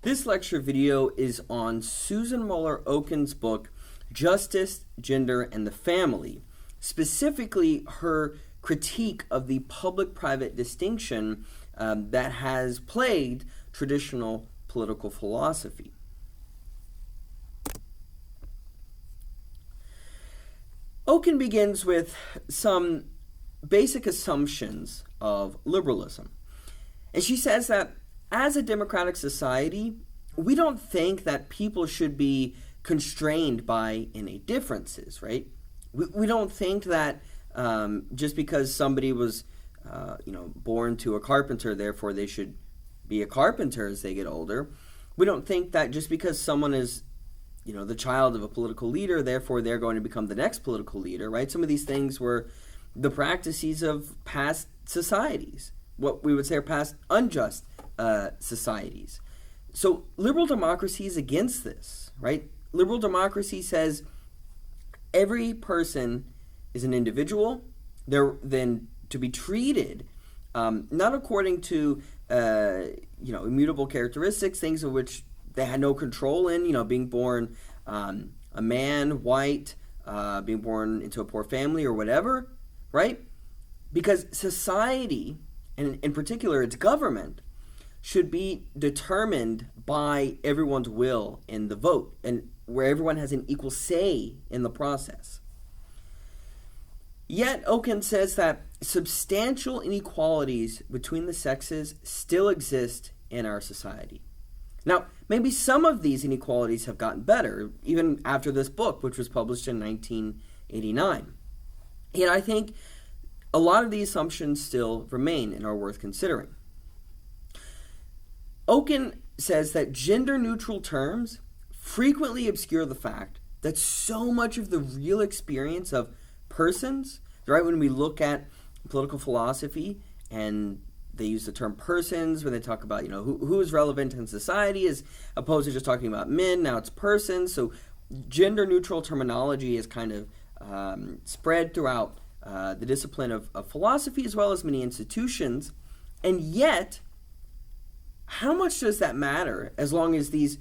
This lecture video is on Susan Muller Okin's book, Justice, Gender, and the Family, specifically her critique of the public-private distinction that has plagued traditional political philosophy. Okin begins with some basic assumptions of liberalism. And she says that as a democratic society, we don't think that people should be constrained by innate differences, right? We don't think that just because somebody was, born to a carpenter, therefore they should be a carpenter as they get older. We don't think that just because someone is, the child of a political leader, therefore they're going to become the next political leader, right? Some of these things were the practices of past societies, what we would say are past unjust societies. So liberal democracy is against this, right? Liberal democracy says every person is an individual. They're then to be treated not according to immutable characteristics, things of which they had no control in, being born a man, white, being born into a poor family or whatever, right? Because society, and in particular its government, should be determined by everyone's will in the vote, and where everyone has an equal say in the process. Yet Okin says that substantial inequalities between the sexes still exist in our society. Now, maybe some of these inequalities have gotten better, even after this book, which was published in 1989. Yet I think a lot of the assumptions still remain and are worth considering. Okin says that gender-neutral terms frequently obscure the fact that so much of the real experience of persons, right, when we look at political philosophy and they use the term persons when they talk about, who is relevant in society as opposed to just talking about men, now it's persons. So gender-neutral terminology is kind of spread throughout the discipline of philosophy as well as many institutions. And yet, how much does that matter as long as these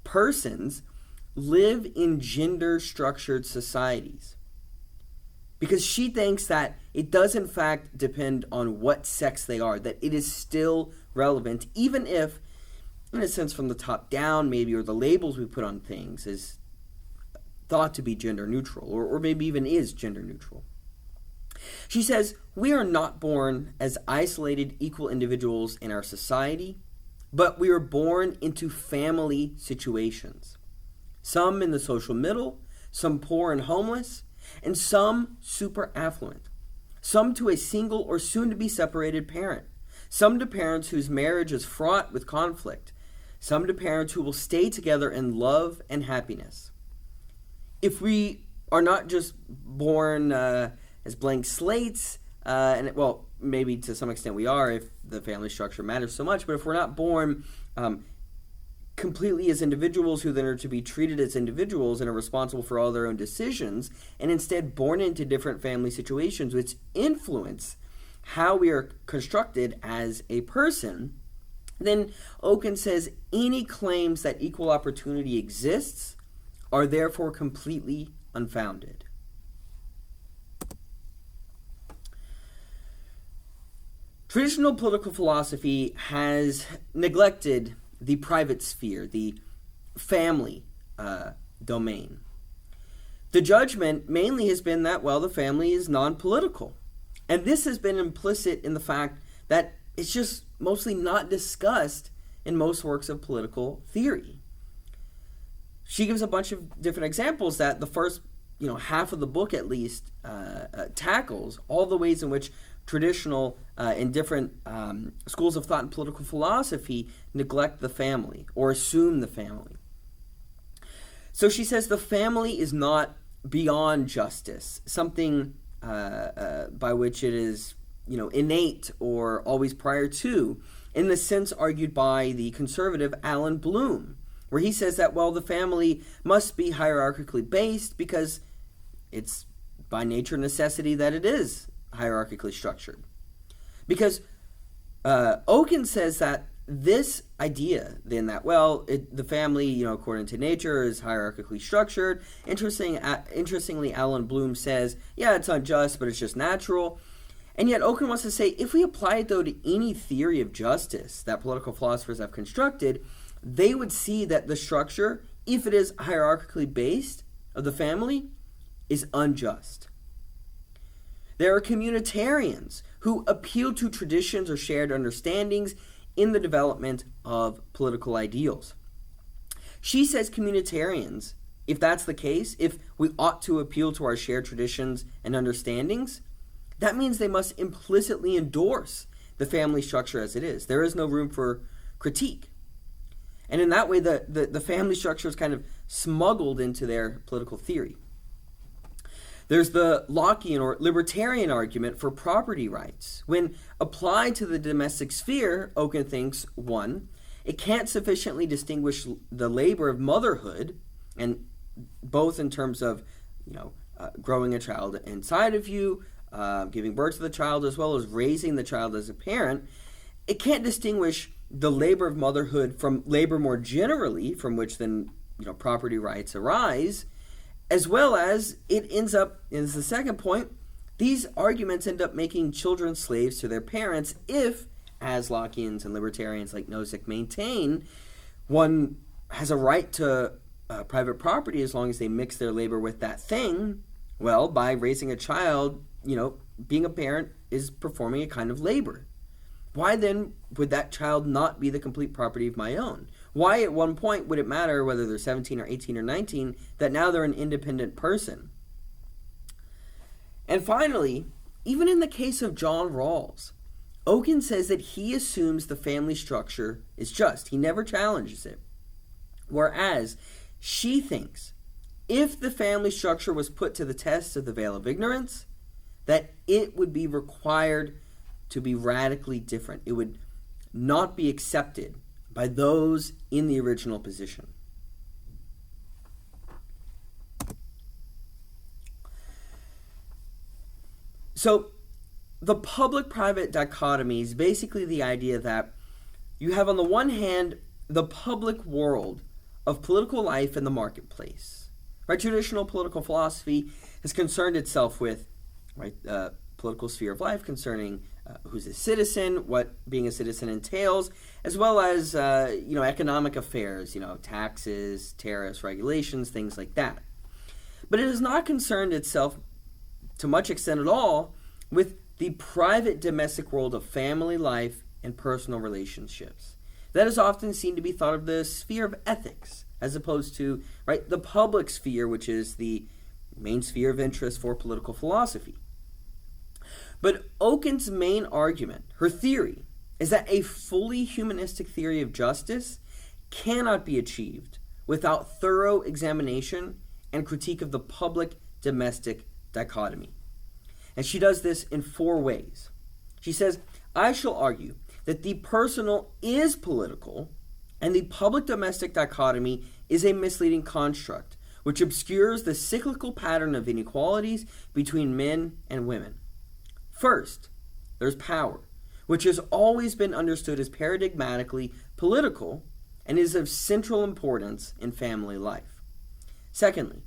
persons live in gender-structured societies? Because she thinks that it does in fact depend on what sex they are, that it is still relevant, even if, in a sense from the top down maybe, or the labels we put on things is thought to be gender-neutral, or maybe even is gender-neutral. She says, we are not born as isolated equal individuals in our society, but we are born into family situations. Some in the social middle, some poor and homeless, and some super affluent. Some to a single or soon-to-be separated parent. Some to parents whose marriage is fraught with conflict. Some to parents who will stay together in love and happiness. If we are not just born as blank slates, maybe to some extent we are if the family structure matters so much, but if we're not born completely as individuals who then are to be treated as individuals and are responsible for all their own decisions, and instead born into different family situations which influence how we are constructed as a person, then Okin says any claims that equal opportunity exists are therefore completely unfounded. Traditional political philosophy has neglected the private sphere, the family domain. The judgment mainly has been that, the family is non-political. And this has been implicit in the fact that it's just mostly not discussed in most works of political theory. She gives a bunch of different examples that the first, half of the book at least tackles all the ways in which traditional and different schools of thought and political philosophy neglect the family or assume the family. So she says the family is not beyond justice, something by which it is, innate or always prior to, in the sense argued by the conservative Alan Bloom, where he says that, the family must be hierarchically based because it's by nature necessity that it is hierarchically structured. Because Okin says that this idea then that, the family, according to nature, is hierarchically structured. Interestingly, Alan Bloom says, yeah, it's unjust, but it's just natural. And yet Okin wants to say, if we apply it, though, to any theory of justice that political philosophers have constructed, they would see that the structure, if it is hierarchically based, of the family, is unjust. There are communitarians who appeal to traditions or shared understandings in the development of political ideals. She says communitarians, if that's the case, if we ought to appeal to our shared traditions and understandings, that means they must implicitly endorse the family structure as it is. There is no room for critique. And in that way, the family structure is kind of smuggled into their political theory. There's the Lockean or libertarian argument for property rights. When applied to the domestic sphere, Okin thinks, one, it can't sufficiently distinguish the labor of motherhood, and both in terms of, growing a child inside of you, giving birth to the child, as well as raising the child as a parent. It can't distinguish the labor of motherhood from labor more generally, from which then, property rights arise, as well as it ends up, and this is the second point, these arguments end up making children slaves to their parents if, as Lockeans and libertarians like Nozick maintain, one has a right to private property as long as they mix their labor with that thing. Well, by raising a child, being a parent is performing a kind of labor. Why then would that child not be the complete property of my own? Why at one point would it matter whether they're 17 or 18 or 19 that now they're an independent person? And finally, even in the case of John Rawls, Okin says that he assumes the family structure is just. He never challenges it. Whereas she thinks if the family structure was put to the test of the veil of ignorance, that it would be required to be radically different. It would not be accepted by those in the original position. So the public-private dichotomy is basically the idea that you have on the one hand the public world of political life in the marketplace. Right? Traditional political philosophy has concerned itself with political sphere of life concerning who's a citizen, what being a citizen entails, as well as economic affairs, taxes, tariffs, regulations, things like that. But it has not concerned itself to much extent at all with the private domestic world of family life and personal relationships. That is often seen to be thought of the sphere of ethics, as opposed to the public sphere, which is the main sphere of interest for political philosophy. But Okin's main argument, her theory, is that a fully humanistic theory of justice cannot be achieved without thorough examination and critique of the public-domestic dichotomy. And she does this in 4 ways. She says, I shall argue that the personal is political and the public-domestic dichotomy is a misleading construct which obscures the cyclical pattern of inequalities between men and women. First, there's power, which has always been understood as paradigmatically political and is of central importance in family life. Secondly,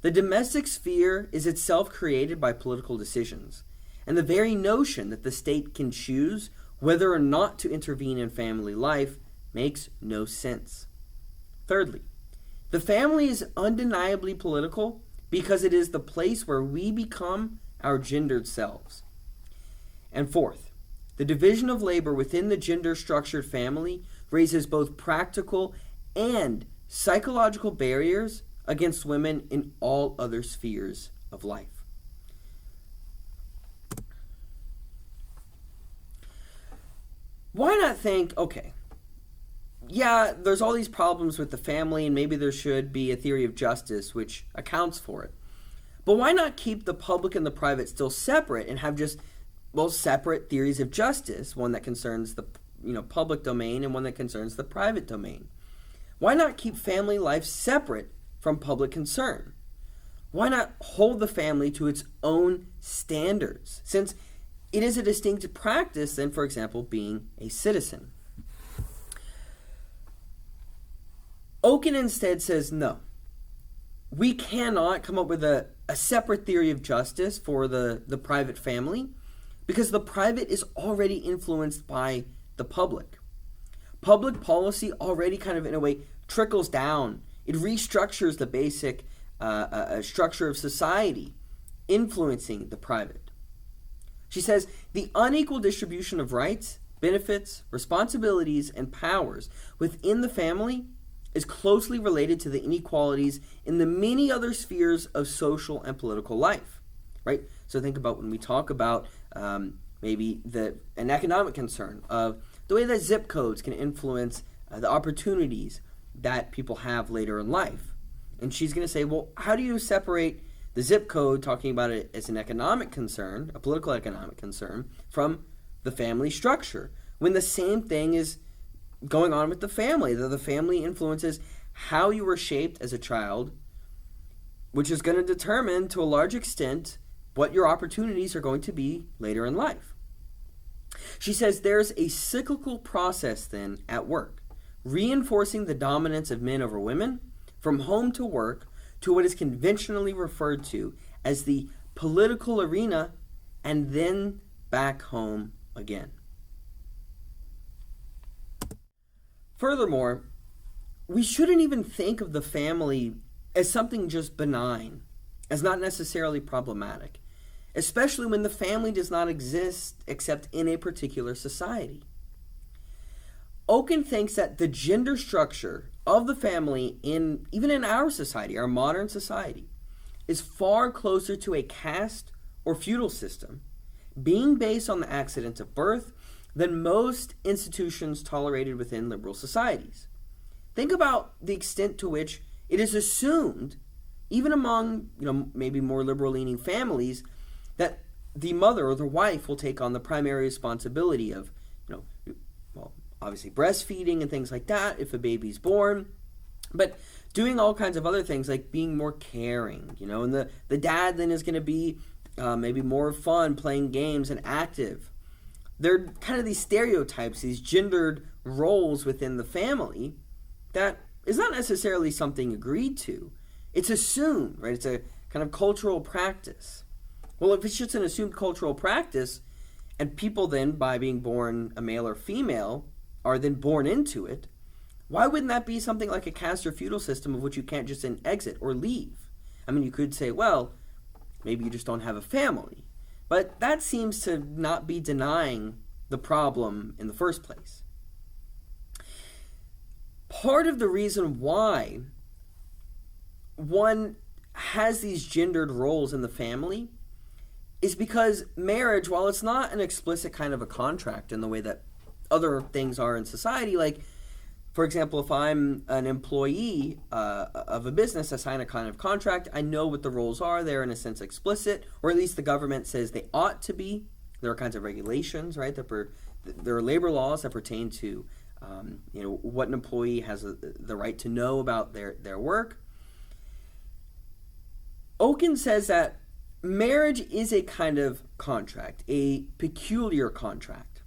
the domestic sphere is itself created by political decisions, and the very notion that the state can choose whether or not to intervene in family life makes no sense. Thirdly, the family is undeniably political because it is the place where we become our gendered selves. And fourth, the division of labor within the gender-structured family raises both practical and psychological barriers against women in all other spheres of life. Why not think, there's all these problems with the family and maybe there should be a theory of justice which accounts for it. But why not keep the public and the private still separate and have just separate theories of justice, one that concerns the public domain and one that concerns the private domain? Why not keep family life separate from public concern? Why not hold the family to its own standards, since it is a distinct practice than, for example, being a citizen? Okin instead says no. We cannot come up with a separate theory of justice for the private family because the private is already influenced by the public. Public policy already kind of, in a way, trickles down. It restructures the basic structure of society, influencing the private. She says the unequal distribution of rights, benefits, responsibilities, and powers within the family is closely related to the inequalities in the many other spheres of social and political life, right? So think about when we talk about maybe an economic concern of the way that zip codes can influence the opportunities that people have later in life. And she's going to say, well, how do you separate the zip code, talking about it as an economic concern, a political economic concern, from the family structure, when the same thing is going on with the family, that the family influences how you were shaped as a child, which is going to determine to a large extent what your opportunities are going to be later in life. She says there's a cyclical process then at work, reinforcing the dominance of men over women from home to work to what is conventionally referred to as the political arena and then back home again. Furthermore, we shouldn't even think of the family as something just benign, as not necessarily problematic, especially when the family does not exist except in a particular society. Okin thinks that the gender structure of the family even in our society, our modern society, is far closer to a caste or feudal system, being based on the accidents of birth, than most institutions tolerated within liberal societies. Think about the extent to which it is assumed, even among maybe more liberal-leaning families, that the mother or the wife will take on the primary responsibility of, obviously breastfeeding and things like that if a baby's born, but doing all kinds of other things like being more caring, and the dad then is going to be maybe more fun, playing games and active. They're kind of these stereotypes, these gendered roles within the family that is not necessarily something agreed to. It's assumed, right? It's a kind of cultural practice. Well, if it's just an assumed cultural practice, and people then, by being born a male or female, are then born into it, why wouldn't that be something like a caste or feudal system of which you can't just then exit or leave? I mean, you could say, well, maybe you just don't have a family. But that seems to not be denying the problem in the first place. Part of the reason why one has these gendered roles in the family is because marriage, while it's not an explicit kind of a contract in the way that other things are in society, like, for example, if I'm an employee of a business, I sign a kind of contract, I know what the roles are. They're in a sense explicit, or at least the government says they ought to be. There are kinds of regulations, right? There are labor laws that pertain to what an employee has the right to know about their work. Okin says that marriage is a kind of contract, a peculiar contract,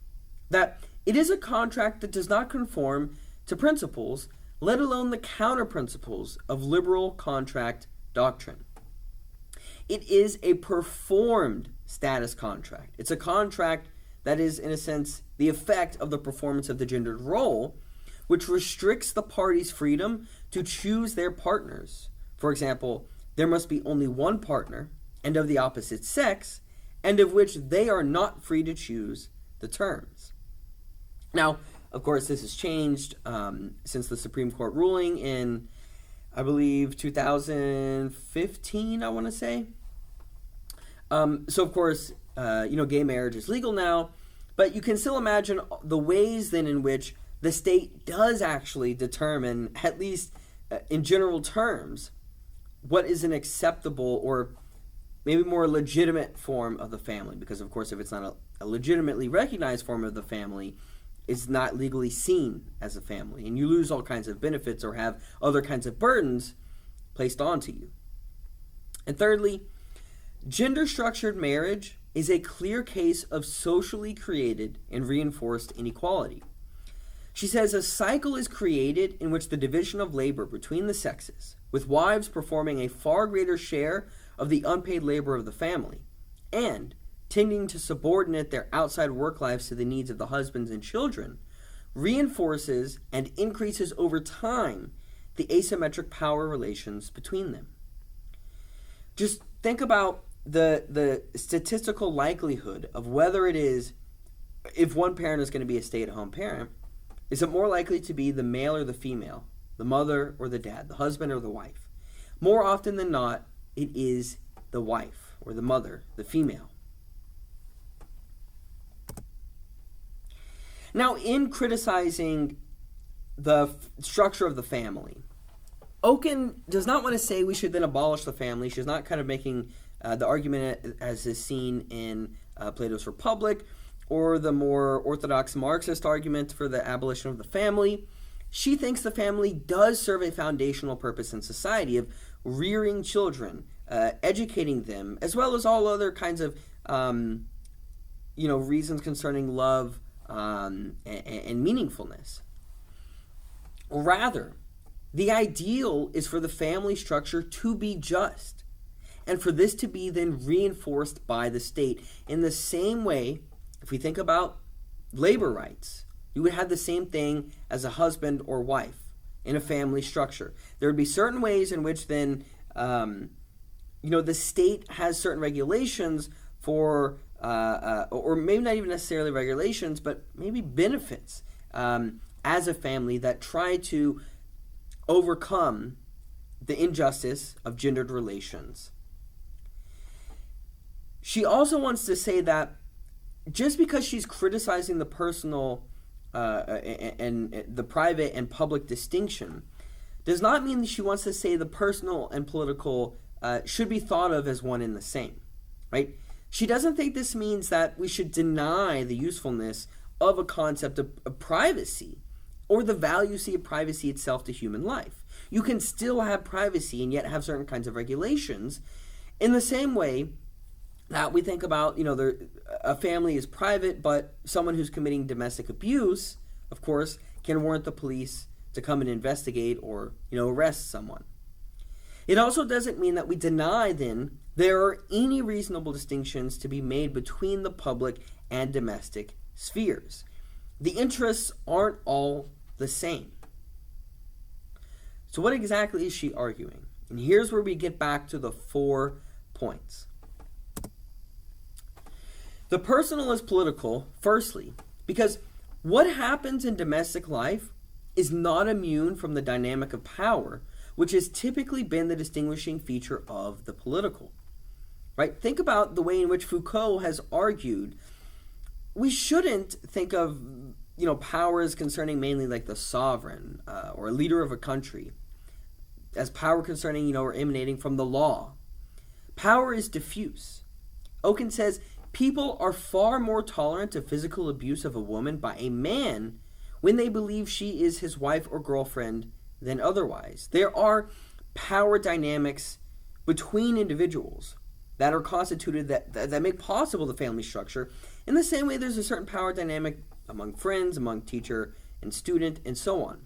that it is a contract that does not conform to principles, let alone the counter principles of liberal contract doctrine. It is a performed status contract. It's a contract that is, in a sense, the effect of the performance of the gendered role, which restricts the parties' freedom to choose their partners. For example, there must be only one partner, and of the opposite sex, and of which they are not free to choose the terms. Now, of course, this has changed since the Supreme Court ruling in, I believe, 2015, I want to say. So, of course, gay marriage is legal now, but you can still imagine the ways then in which the state does actually determine, at least in general terms, what is an acceptable or maybe more legitimate form of the family. Because, of course, if it's not a legitimately recognized form of the family, is not legally seen as a family, and you lose all kinds of benefits or have other kinds of burdens placed onto you. And thirdly, gender-structured marriage is a clear case of socially created and reinforced inequality. She says a cycle is created in which the division of labor between the sexes, with wives performing a far greater share of the unpaid labor of the family, and tending to subordinate their outside work lives to the needs of the husbands and children, reinforces and increases over time the asymmetric power relations between them. Just think about the statistical likelihood of whether it is, if one parent is going to be a stay-at-home parent, is it more likely to be the male or the female, the mother or the dad, the husband or the wife? More often than not, it is the wife or the mother, the female. Now, in criticizing the structure of the family, Okin does not want to say we should then abolish the family. She's not kind of making the argument as is seen in Plato's Republic, or the more orthodox Marxist argument for the abolition of the family. She thinks the family does serve a foundational purpose in society of rearing children, educating them, as well as all other kinds of reasons concerning love and meaningfulness. Rather, the ideal is for the family structure to be just, and for this to be then reinforced by the state in the same way. If we think about labor rights, you would have the same thing as a husband or wife in a family structure. There would be certain ways in which then, the state has certain regulations for, or maybe not even necessarily regulations, but maybe benefits as a family that try to overcome the injustice of gendered relations. She also wants to say that just because she's criticizing the personal and the private and public distinction does not mean that she wants to say the personal and political should be thought of as one and the same, right? She doesn't think this means that we should deny the usefulness of a concept of privacy or the value of privacy itself to human life. You can still have privacy and yet have certain kinds of regulations in the same way that we think about, a family is private, but someone who's committing domestic abuse, of course, can warrant the police to come and investigate or, arrest someone. It also doesn't mean that we deny, then, there are any reasonable distinctions to be made between the public and domestic spheres. The interests aren't all the same. So what exactly is she arguing? And here's where we get back to the 4 points. The personal is political, firstly, because what happens in domestic life is not immune from the dynamic of power, which has typically been the distinguishing feature of the political. Right? Think about the way in which Foucault has argued we shouldn't think of powers concerning mainly like the sovereign or a leader of a country as power concerning or emanating from the law. Power is diffuse. Okin says people are far more tolerant of physical abuse of a woman by a man when they believe she is his wife or girlfriend than otherwise. There are power dynamics between individuals that are constituted that make possible the family structure. In the same way, there's a certain power dynamic among friends, among teacher and student, and so on.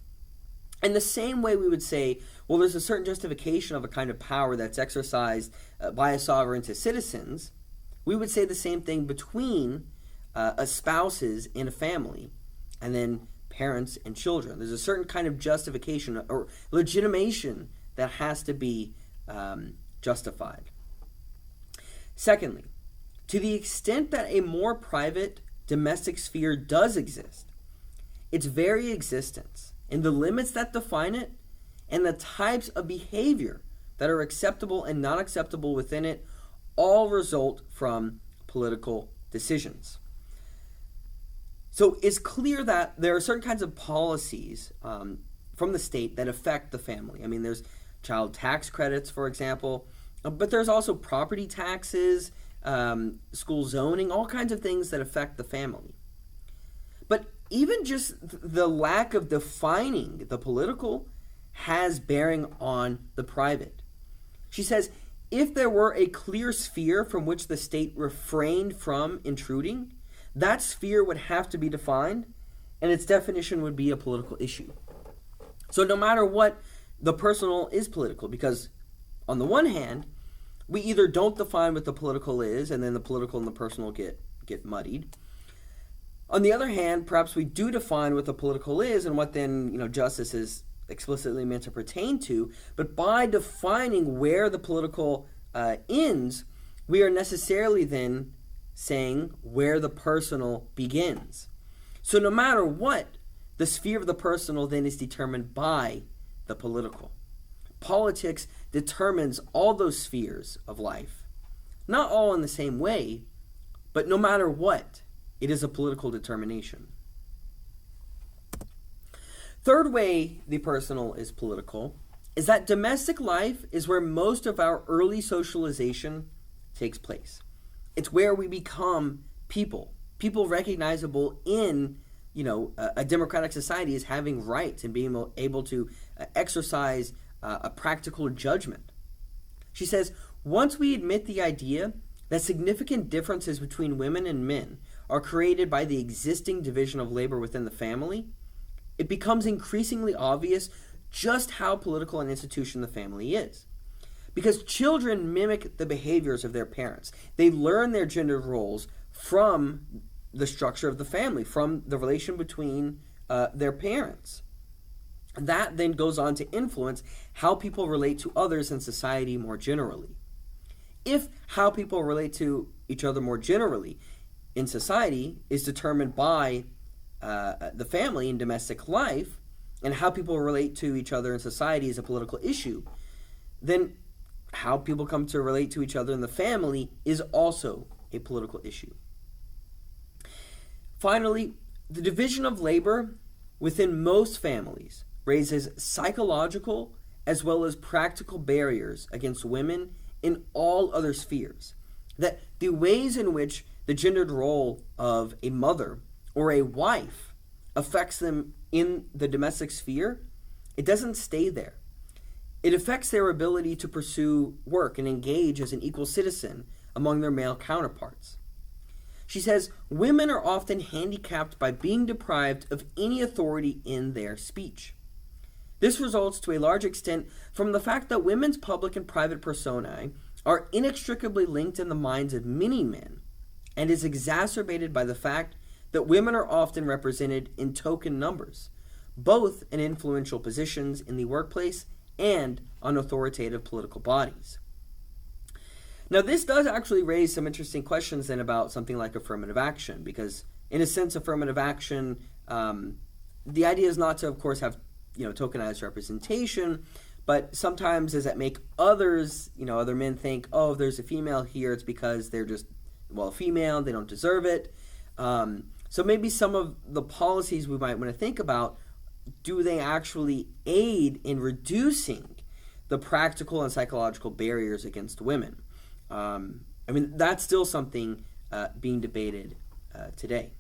In the same way, we would say, well, there's a certain justification of a kind of power that's exercised by a sovereign to citizens. We would say the same thing between spouses in a family and then parents and children. There's a certain kind of justification or legitimation that has to be justified. Secondly, to the extent that a more private domestic sphere does exist, its very existence and the limits that define it and the types of behavior that are acceptable and not acceptable within it all result from political decisions. So it's clear that there are certain kinds of policies from the state that affect the family. I mean, there's child tax credits, for example, but there's also property taxes, school zoning, all kinds of things that affect the family. But even just the lack of defining the political has bearing on the private. She says, if there were a clear sphere from which the state refrained from intruding, that sphere would have to be defined, and its definition would be a political issue. So no matter what, the personal is political, because on the one hand, we either don't define what the political is, and then the political and the personal get muddied. On the other hand, perhaps we do define what the political is and what then, justice is explicitly meant to pertain to, but by defining where the political ends, we are necessarily then saying where the personal begins. So no matter what, the sphere of the personal then is determined by the political. Politics determines all those spheres of life. Not all in the same way, but no matter what, it is a political determination. Third way the personal is political is that domestic life is where most of our early socialization takes place. It's where we become people recognizable in a democratic society as having rights and being able to exercise a practical judgment. She says, once we admit the idea that significant differences between women and men are created by the existing division of labor within the family, it becomes increasingly obvious just how political an institution the family is. Because children mimic the behaviors of their parents. They learn their gender roles from the structure of the family, from the relation between their parents. That then goes on to influence how people relate to others in society more generally. If how people relate to each other more generally in society is determined by the family and domestic life, and how people relate to each other in society is a political issue, then how people come to relate to each other in the family is also a political issue. Finally, the division of labor within most families raises psychological as well as practical barriers against women in all other spheres. That the ways in which the gendered role of a mother or a wife affects them in the domestic sphere, it doesn't stay there. It affects their ability to pursue work and engage as an equal citizen among their male counterparts. She says, women are often handicapped by being deprived of any authority in their speech. This results to a large extent from the fact that women's public and private personae are inextricably linked in the minds of many men, and is exacerbated by the fact that women are often represented in token numbers, both in influential positions in the workplace and on authoritative political bodies. Now, this does actually raise some interesting questions then about something like affirmative action, because in a sense, affirmative action, the idea is not to, of course, have tokenized representation, but sometimes does that make others, other men think, oh, if there's a female here, it's because they're just, female, they don't deserve it. So maybe some of the policies we might want to think about, do they actually aid in reducing the practical and psychological barriers against women? That's still something being debated today.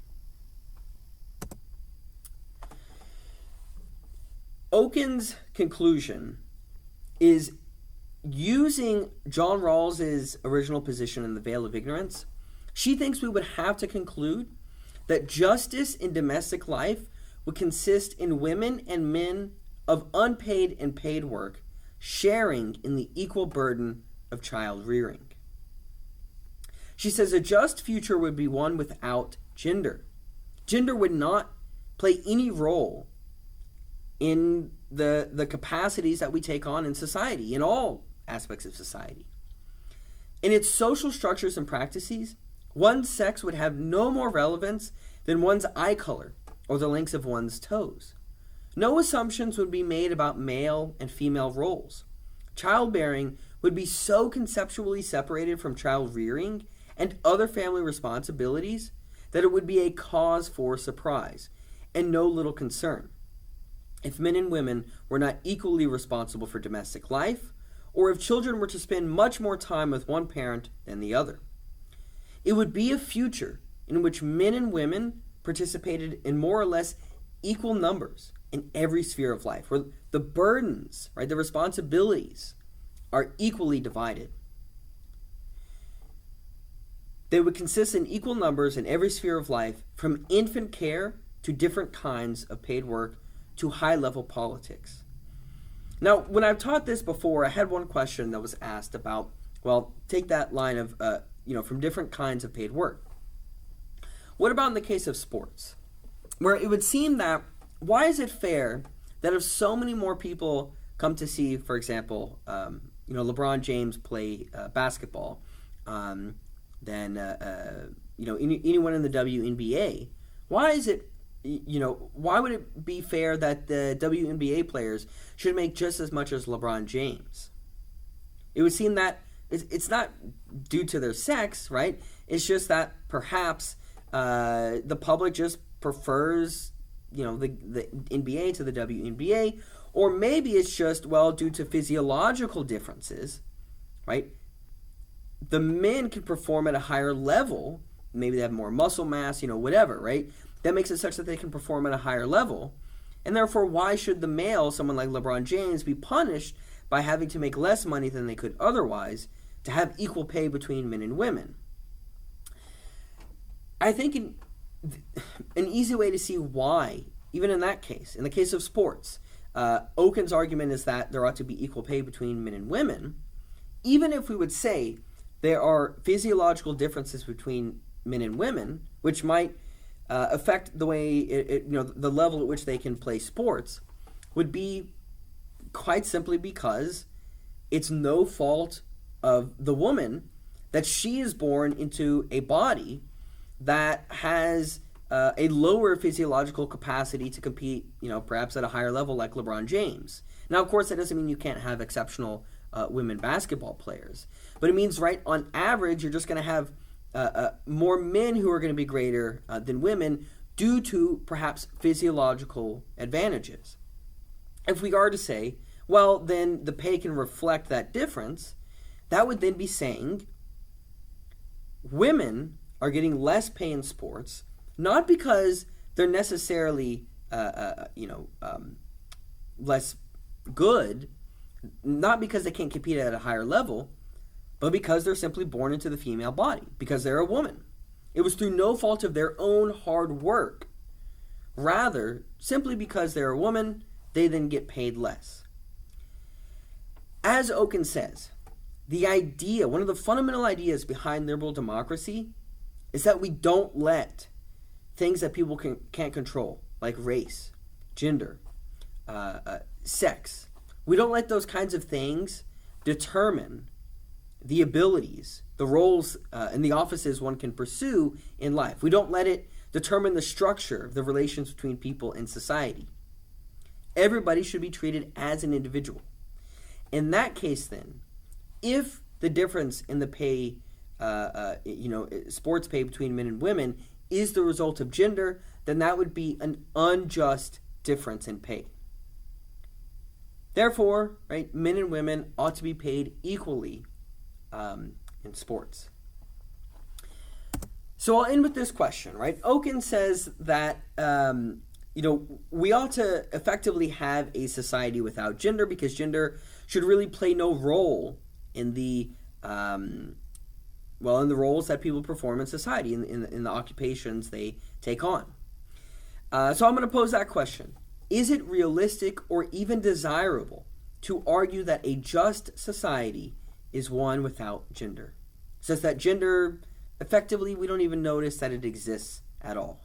Okin's conclusion is using John Rawls's original position in the Veil of Ignorance. She thinks we would have to conclude that justice in domestic life would consist in women and men of unpaid and paid work sharing in the equal burden of child rearing. She says a just future would be one without gender. Gender would not play any role in the capacities that we take on in society, in all aspects of society. In its social structures and practices, one's sex would have no more relevance than one's eye color or the lengths of one's toes. No assumptions would be made about male and female roles. Childbearing would be so conceptually separated from child rearing and other family responsibilities that it would be a cause for surprise and no little concern if men and women were not equally responsible for domestic life, or if children were to spend much more time with one parent than the other. It would be a future in which men and women participated in more or less equal numbers in every sphere of life, where the burdens, the responsibilities are equally divided. They would consist in equal numbers in every sphere of life, from infant care to different kinds of paid work to high-level politics. Now, when I've taught this before, I had one question that was asked about, well, take that line of, from different kinds of paid work. What about in the case of sports? Where it would seem that, why is it fair that if so many more people come to see, for example, LeBron James play basketball than anyone in the WNBA, why is it, why would it be fair that the WNBA players should make just as much as LeBron James? It would seem that it's not due to their sex, right? It's just that perhaps the public just prefers, the NBA to the WNBA, or maybe it's just, due to physiological differences, right? The men can perform at a higher level. Maybe they have more muscle mass, whatever, right? That makes it such that they can perform at a higher level. And therefore, why should the male, someone like LeBron James, be punished by having to make less money than they could otherwise to have equal pay between men and women? I think an easy way to see why, even in that case, in the case of sports, Okin's argument is that there ought to be equal pay between men and women. Even if we would say there are physiological differences between men and women, which might affect the way, the level at which they can play sports, would be quite simply because it's no fault of the woman that she is born into a body that has a lower physiological capacity to compete, perhaps at a higher level like LeBron James. Now, of course, that doesn't mean you can't have exceptional women basketball players, but it means, right, on average, you're just going to have more men who are going to be greater than women due to perhaps physiological advantages. If we are to say, well, then the pay can reflect that difference, that would then be saying women are getting less pay in sports, not because they're necessarily, less good, not because they can't compete at a higher level, but because they're simply born into the female body, because they're a woman. It was through no fault of their own hard work. Rather, simply because they're a woman, they then get paid less. As Okin says, the idea, one of the fundamental ideas behind liberal democracy is that we don't let things that people can't control, like race, gender, sex, we don't let those kinds of things determine the abilities, the roles, and the offices one can pursue in life. We don't let it determine the structure of the relations between people in society. Everybody should be treated as an individual. In that case, then, if the difference in the pay, sports pay between men and women is the result of gender, then that would be an unjust difference in pay. Therefore, right, men and women ought to be paid equally in sports. So I'll end with this question, right? Okin says that we ought to effectively have a society without gender because gender should really play no role in the in the roles that people perform in society, in the occupations they take on. So I'm going to pose that question. Is it realistic or even desirable to argue that a just society is one without gender? Such that gender, effectively, we don't even notice that it exists at all.